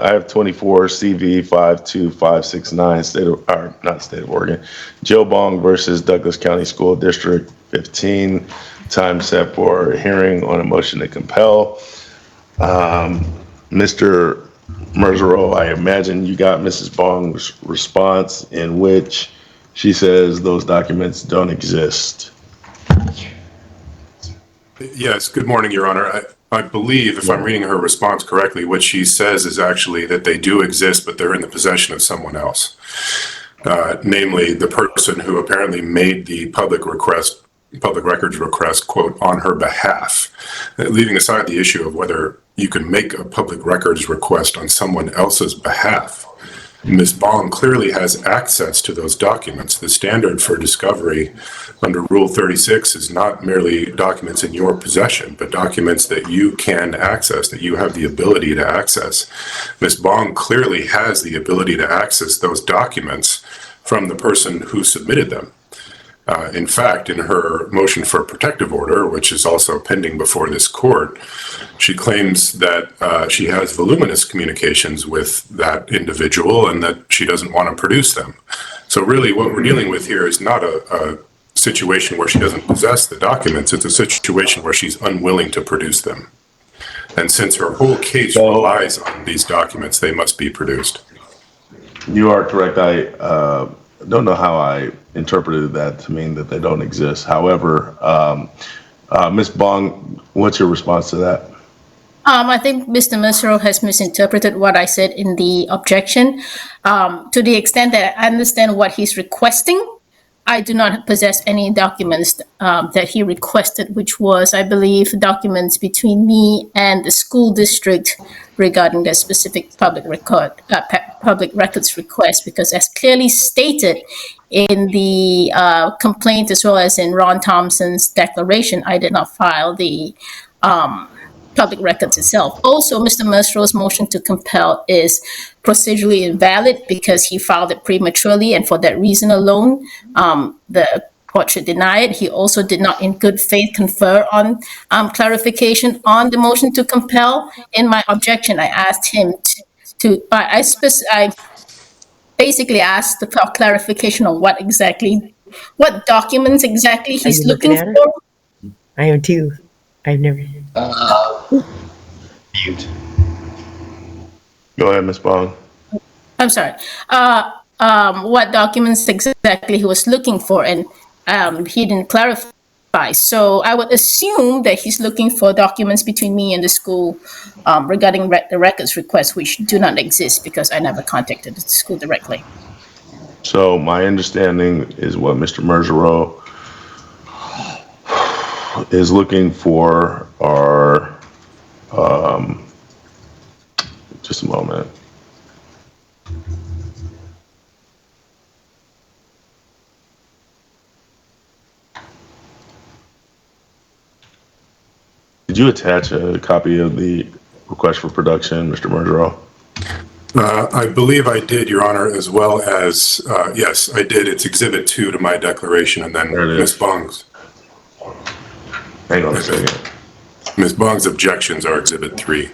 I have 24 CV 52569, not state of Oregon. Joe Bong versus Douglas County School District 15. Time set for hearing on a motion to compel. Mr. Mersereau, I imagine you got Mrs. Bong's response in which she says those documents don't exist. Yes, good morning, Your Honor. I believe, if I'm reading her response correctly, what she says is actually that they do exist, but they're in the possession of someone else. Namely, the person who apparently made the public records request, quote, on her behalf. Leaving aside the issue of whether you can make a public records request on someone else's behalf, Ms. Bong clearly has access to those documents. The standard for discovery under Rule 36 is not merely documents in your possession, but documents that you can access, that you have the ability to access. Ms. Bong clearly has the ability to access those documents from the person who submitted them. In fact, in her motion for a protective order, which is also pending before this court, she claims that she has voluminous communications with that individual and that she doesn't want to produce them. So really what we're dealing with here is not a situation where she doesn't possess the documents. It's a situation where she's unwilling to produce them. And since her whole case relies on these documents, they must be produced. You are correct. I don't know how I interpreted that to mean that they don't exist. However, Ms. Bong, what's your response to that? I think Mr. Mersereau has misinterpreted what I said in the objection. To the extent that I understand what he's requesting, I do not possess any documents that he requested, which was, I believe, documents between me and the school district regarding the specific public records request, because as clearly stated in the complaint as well as in Ron Thompson's declaration, I did not file the public records itself. Also, Mr. Mersereau's motion to compel is procedurally invalid because he filed it prematurely, and for that reason alone, the court should deny it. He also did not in good faith confer on clarification on the motion to compel. In my objection, I asked him I basically asked for clarification on what documents exactly he's looking for. I am too. I've never. Mute. Go ahead, Ms. Bong. I'm sorry. What documents exactly he was looking for, and he didn't clarify. So I would assume that he's looking for documents between me and the school regarding the records request, which do not exist because I never contacted the school directly. So my understanding is what Mr. Mersereau is looking for are, just a moment. Did you attach a copy of the request for production, Mr. Mersereau? I believe I did, Your Honor, as well as, yes, I did. It's Exhibit 2 to my declaration, and then Ms. Bong's. Hang on a second. Ms. Bong's objections are Exhibit 3.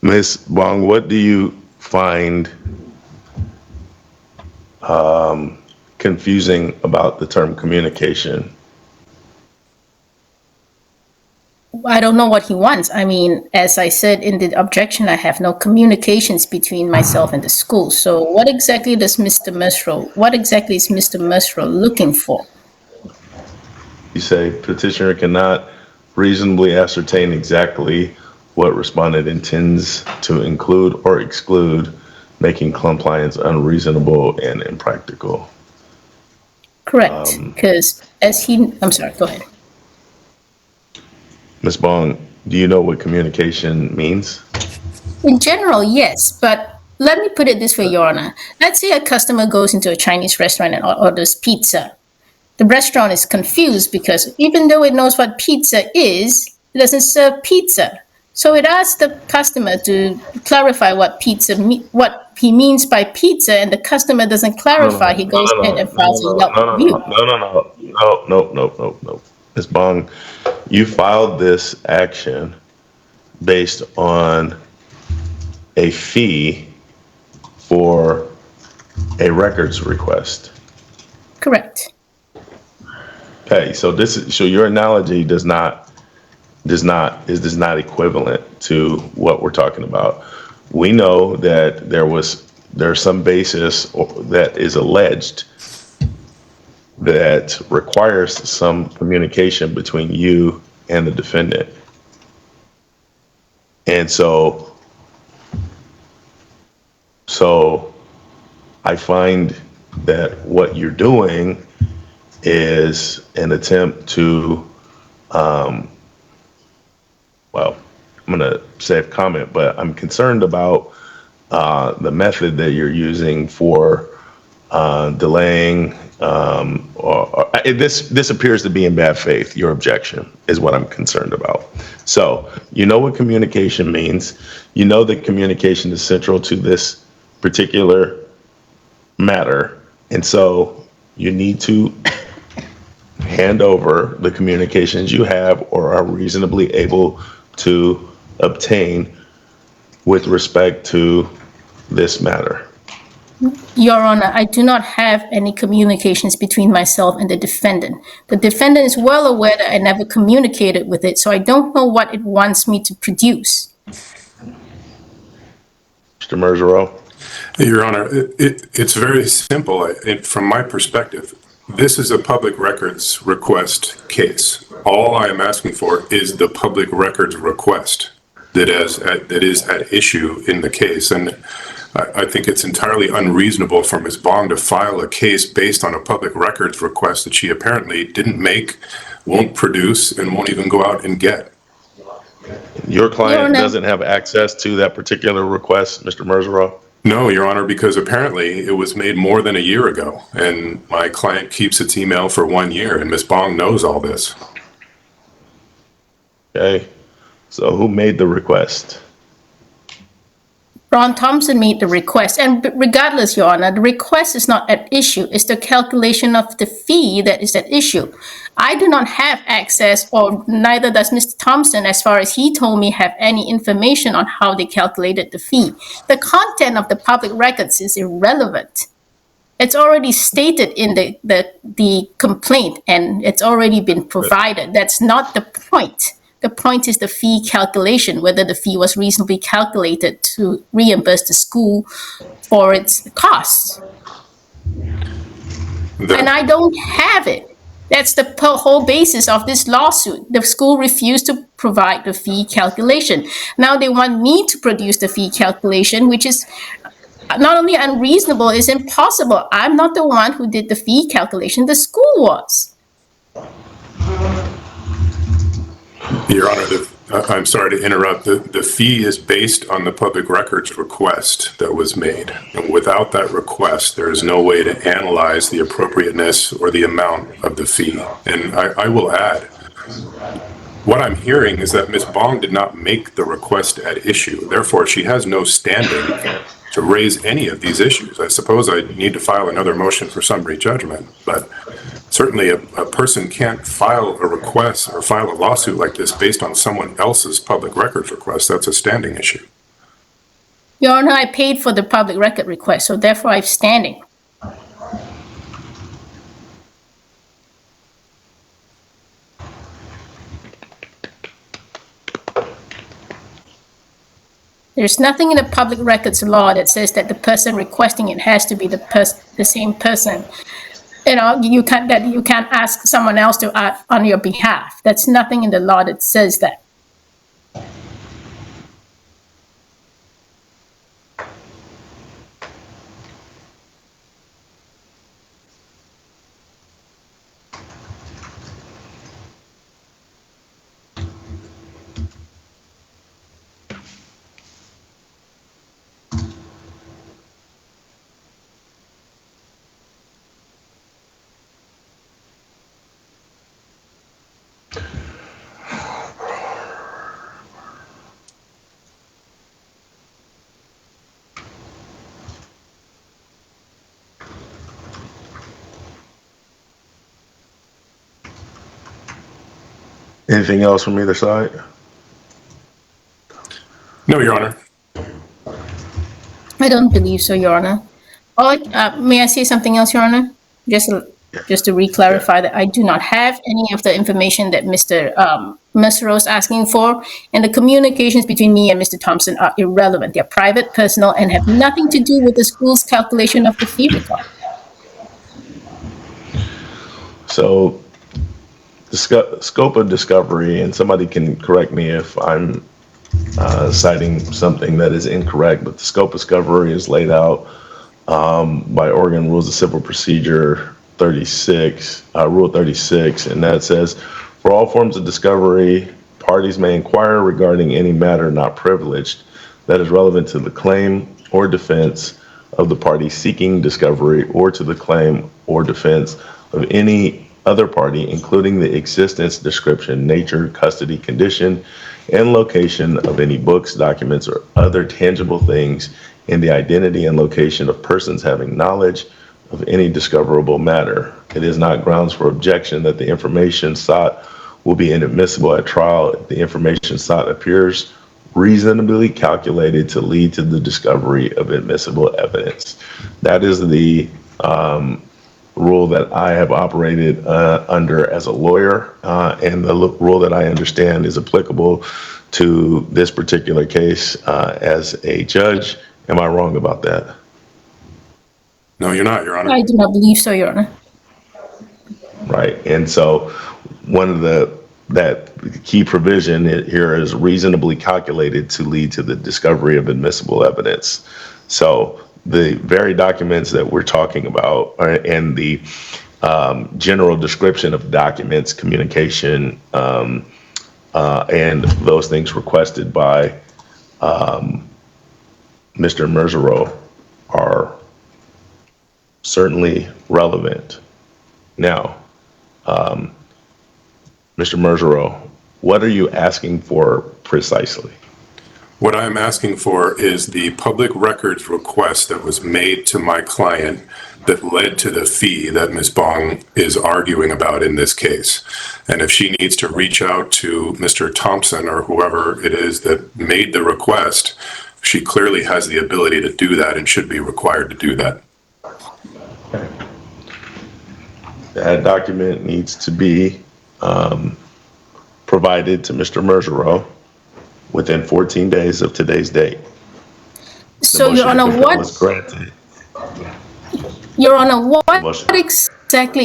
Ms. Bong, what do you find confusing about the term communication? I don't know what he wants. I mean, as I said in the objection, I have no communications between myself and the school. So what exactly is Mr. Mersereau looking for? You say petitioner cannot reasonably ascertain exactly what respondent intends to include or exclude, making compliance unreasonable and impractical. Correct, because I'm sorry, go ahead. Ms. Bong, do you know what communication means? In general, yes, but Let me put it this way, Your Honor. Let's say a customer goes into a Chinese restaurant and orders pizza. The restaurant is confused because even though it knows what pizza is, it doesn't serve pizza. So it asks the customer to clarify what what he means by pizza, and the customer doesn't No, no, clarify. He no, goes no, ahead no, and files a no, Yelp no, no, review. no, no, no, no, no, no, no, no. Ms. Bong, you filed this action based on a fee for a records request. Correct. Okay, so so your analogy is not equivalent to what we're talking about. We know that there's some basis that is alleged that requires some communication between you and the defendant. And so I find that what you're doing is an attempt to, well, I'm going to say a comment, but I'm concerned about the method that you're using for delaying, this appears to be in bad faith. Your objection is what I'm concerned about. So you know what communication means. You know that communication is central to this particular matter. And so you need to hand over the communications you have or are reasonably able to obtain with respect to this matter. Your Honor, I do not have any communications between myself and the defendant. The defendant is well aware that I never communicated with it, so I don't know what it wants me to produce. Mr. Mersereau? Your Honor, it's very simple. From my perspective, this is a public records request case. All I am asking for is the public records request that is at issue in the case. And I think it's entirely unreasonable for Ms. Bong to file a case based on a public records request that she apparently didn't make, won't produce, and won't even go out and get. Your client Honor. doesn't have access to that particular request, Mr. Mersereau? No, Your Honor, because apparently it was made more than a year ago, and my client keeps its email for 1 year, and Ms. Bong knows all this. Okay, so who made the request? Ron Thompson made the request, and regardless, Your Honor, the request is not at issue. It's the calculation of the fee that is at issue. I do not have access, or neither does Mr. Thompson, as far as he told me, have any information on how they calculated the fee. The content of the public records is irrelevant. It's already stated in the complaint, and it's already been provided. That's not the point. The point is the fee calculation, whether the fee was reasonably calculated to reimburse the school for its costs. And I don't have it. That's the whole basis of this lawsuit. The school refused to provide the fee calculation. Now they want me to produce the fee calculation, which is not only unreasonable, it's impossible. I'm not the one who did the fee calculation. The school was. Your Honor, I'm sorry to interrupt. The fee is based on the public records request that was made. And without that request, there is no way to analyze the appropriateness or the amount of the fee. And I will add, what I'm hearing is that Ms. Bong did not make the request at issue. Therefore, she has no standing to raise any of these issues. I suppose I need to file another motion for summary judgment, but certainly a person can't file a request or file a lawsuit like this based on someone else's public records request. That's a standing issue. Your Honor, I paid for the public record request, so therefore I'm standing. There's nothing in the public records law that says that the person requesting it has to be the same person. You know, you can't ask someone else to act on your behalf. That's nothing in the law that says that. Anything else from either side? No, Your Honor. I don't believe so, Your Honor. May I say something else, Your Honor? Just to re-clarify that I do not have any of the information that Mr. Mersereau is asking for, and the communications between me and Mr. Thompson are irrelevant. They're private, personal, and have nothing to do with the school's calculation of the fee required. So the scope of discovery, and somebody can correct me if I'm citing something that is incorrect, but the scope of discovery is laid out by Oregon Rules of Civil Procedure 36, Rule 36, and that says, for all forms of discovery, parties may inquire regarding any matter not privileged that is relevant to the claim or defense of the party seeking discovery or to the claim or defense of any other party, including the existence, description, nature, custody, condition, and location of any books, documents, or other tangible things, and the identity and location of persons having knowledge of any discoverable matter. It is not grounds for objection that the information sought will be inadmissible at trial if the information sought appears reasonably calculated to lead to the discovery of admissible evidence. That is the rule that I have operated under as a lawyer, and the rule that I understand is applicable to this particular case as a judge. Am I wrong about that? No, you're not, Your Honor. I do not believe so, Your Honor. Right. And so one of that key provision here is reasonably calculated to lead to the discovery of admissible evidence. So the very documents that we're talking about and the general description of documents, communication, and those things requested by Mr. Mersereau are certainly relevant. Now, Mr. Mersereau, what are you asking for precisely? What I'm asking for is the public records request that was made to my client that led to the fee that Ms. Bong is arguing about in this case. And if she needs to reach out to Mr. Thompson or whoever it is that made the request, she clearly has the ability to do that and should be required to do that. That document needs to be provided to Mr. Mersereau within 14 days of today's date. So, Your Honor, what exactly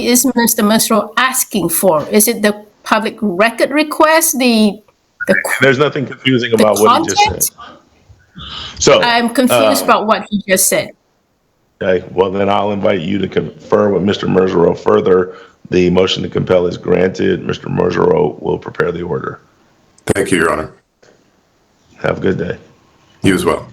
is Mr. Mersereau asking for? Is it the public record request, There's nothing confusing about what he just said. So I'm confused about what he just said. Okay, well then I'll invite you to confer with Mr. Mersereau further. The motion to compel is granted. Mr. Mersereau will prepare the order. Thank you, Your Honor. Have a good day. You as well.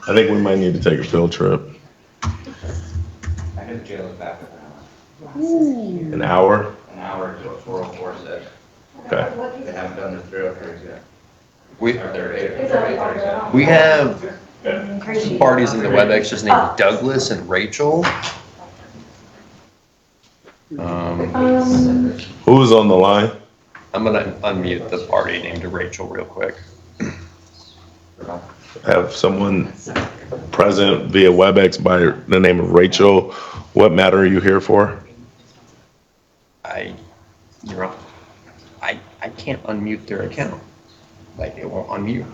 I think we might need to take a field trip. I know the jail is back in An hour? an hour to a 404 set. Okay. They haven't done the 303s yet. We, Or they're 837. we have some parties in the WebEx just named Douglas and Rachel. Who's on the line? I'm gonna unmute the party named Rachel real quick. Have someone present via WebEx by the name of Rachel. What matter are you here for? You're up. I can't unmute their account. Like, it won't unmute.